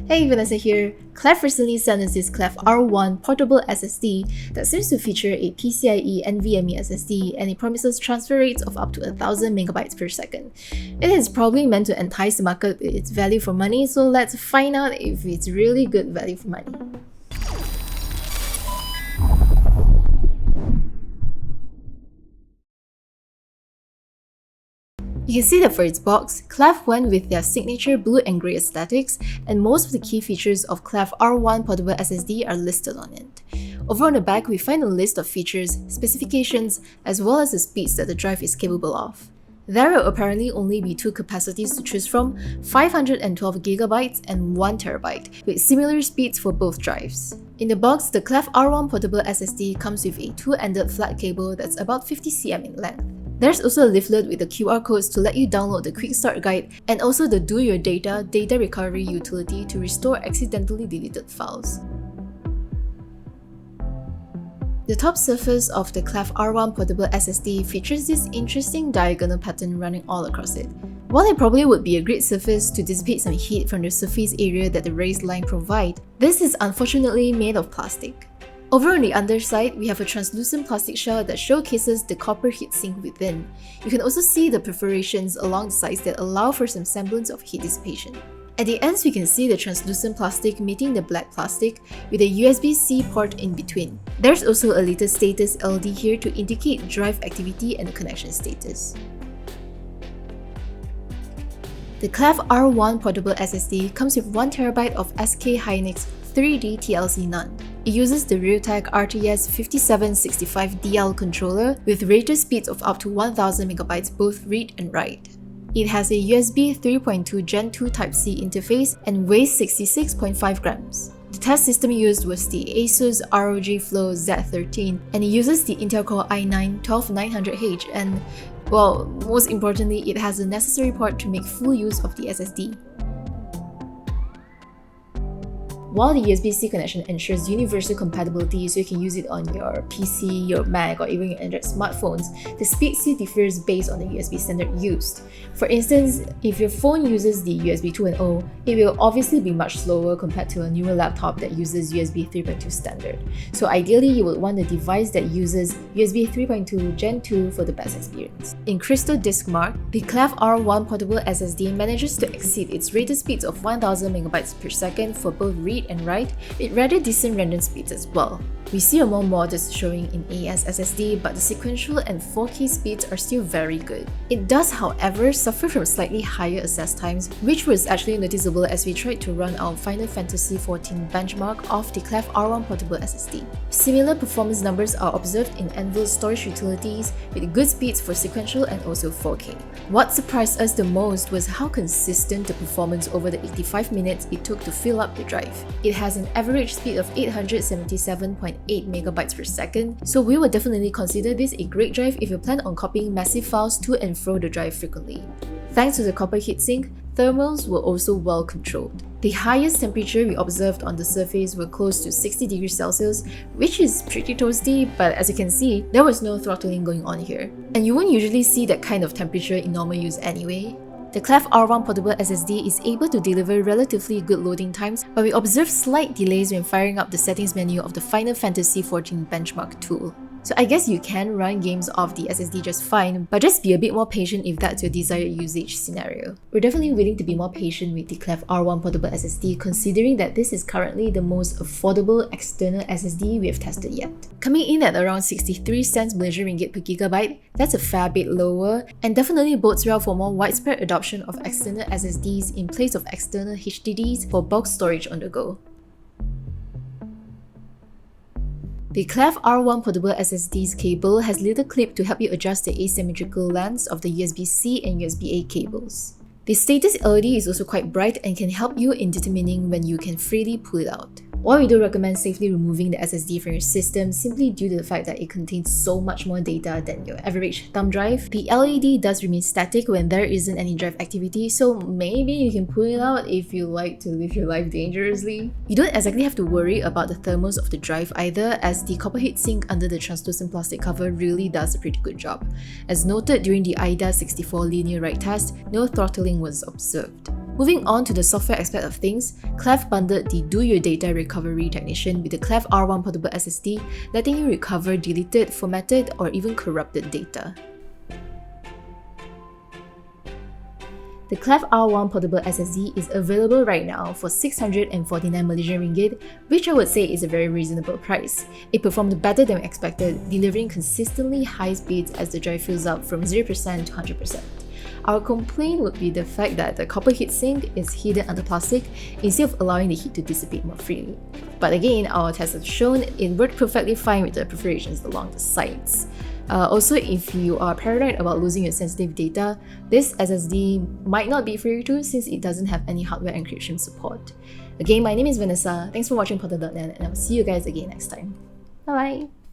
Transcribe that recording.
Hey, Vanessa here. KLEVV recently sent us this KLEVV R1 Portable SSD that seems to feature a PCIe NVMe SSD and it promises transfer rates of up to 1000 megabytes per second. It is probably meant to entice the market with its value for money, so let's find out if it's really good value for money. You can see that for its box, KLEVV went with their signature blue and grey aesthetics, and most of the key features of KLEVV R1 Portable SSD are listed on it. Over on the back, we find a list of features, specifications, as well as the speeds that the drive is capable of. There will apparently only be two capacities to choose from, 512GB and 1TB, with similar speeds for both drives. In the box, the KLEVV R1 Portable SSD comes with a two-ended flat cable that's about 50 cm in length. There's also a leaflet with the QR codes to let you download the quick start guide and also the Do Your Data recovery utility to restore accidentally deleted files. The top surface of the KLEVV R1 Portable SSD features this interesting diagonal pattern running all across it. While it probably would be a great surface to dissipate some heat from the surface area that the raised line provide, this is unfortunately made of plastic. Over on the underside, we have a translucent plastic shell that showcases the copper heatsink within. You can also see the perforations along the sides that allow for some semblance of heat dissipation. At the ends, we can see the translucent plastic meeting the black plastic with a USB-C port in between. There's also a little status LED here to indicate drive activity and the connection status. The KLEVV R1 Portable SSD comes with 1TB of SK Hynix 3D TLC NAND. It uses the Realtek RTS 5765DL controller with rated speeds of up to 1000 MB both read and write. It has a USB 3.2 Gen 2 Type-C interface and weighs 66.5 grams. The test system used was the ASUS ROG Flow Z13 and it uses the Intel Core i9-12900H and, well, most importantly, it has the necessary port to make full use of the SSD. While the USB-C connection ensures universal compatibility so you can use it on your PC, your Mac, or even your Android smartphones, the speed still differs based on the USB standard used. For instance, if your phone uses the USB 2.0, it will obviously be much slower compared to a newer laptop that uses USB 3.2 standard. So ideally, you would want a device that uses USB 3.2 Gen 2 for the best experience. In Crystal Disk Mark, the KLEVV R1 Portable SSD manages to exceed its rated speeds of 1000 MB per second for both read and write, with rather decent random speeds as well. We see a more modest showing in AS SSD, but the sequential and 4K speeds are still very good. It does, however, suffer from slightly higher access times, which was actually noticeable as we tried to run our Final Fantasy XIV benchmark off the KLEVV R1 Portable SSD. Similar performance numbers are observed in Anvil's storage utilities, with good speeds for sequential and also 4K. What surprised us the most was how consistent the performance over the 85 minutes it took to fill up the drive. It has an average speed of 877.8 MB per second, so we would definitely consider this a great drive if you plan on copying massive files to and fro the drive frequently. Thanks to the copper heatsink, thermals were also well controlled. The highest temperature we observed on the surface were close to 60 degrees Celsius, which is pretty toasty, but as you can see, there was no throttling going on here. And you won't usually see that kind of temperature in normal use anyway. The KLEVV R1 Portable SSD is able to deliver relatively good loading times, but we observe slight delays when firing up the settings menu of the Final Fantasy XIV benchmark tool. So I guess you can run games off the SSD just fine, but just be a bit more patient if that's your desired usage scenario. We're definitely willing to be more patient with the KLEVV R1 Portable SSD considering that this is currently the most affordable external SSD we have tested yet. Coming in at around 63 cents Malaysian ringgit per gigabyte, that's a fair bit lower and definitely bodes well for more widespread adoption of external SSDs in place of external HDDs for bulk storage on the go. The KLEVV R1 Portable SSD's cable has little clip to help you adjust the asymmetrical lengths of the USB-C and USB-A cables. The status LED is also quite bright and can help you in determining when you can freely pull it out. While we do recommend safely removing the SSD from your system simply due to the fact that it contains so much more data than your average thumb drive, the LED does remain static when there isn't any drive activity, so maybe you can pull it out if you like to live your life dangerously. You don't exactly have to worry about the thermals of the drive either, as the copper heatsink under the translucent plastic cover really does a pretty good job. As noted during the IDA 64 linear write test, no throttling was observed. Moving on to the software aspect of things, KLEVV bundled the Do Your Data Recovery Technician with the KLEVV R1 Portable SSD, letting you recover deleted, formatted, or even corrupted data. The KLEVV R1 Portable SSD is available right now for 649 Malaysian Ringgit, which I would say is a very reasonable price. It performed better than expected, delivering consistently high speeds as the drive fills up from 0% to 100%. Our complaint would be the fact that the copper heatsink is hidden under plastic instead of allowing the heat to dissipate more freely. But again, our tests have shown it worked perfectly fine with the perforations along the sides. Also, if you are paranoid about losing your sensitive data, this SSD might not be for you too since it doesn't have any hardware encryption support. Again, my name is Vanessa, thanks for watching Pokde.net, and I'll see you guys again next time. Bye bye!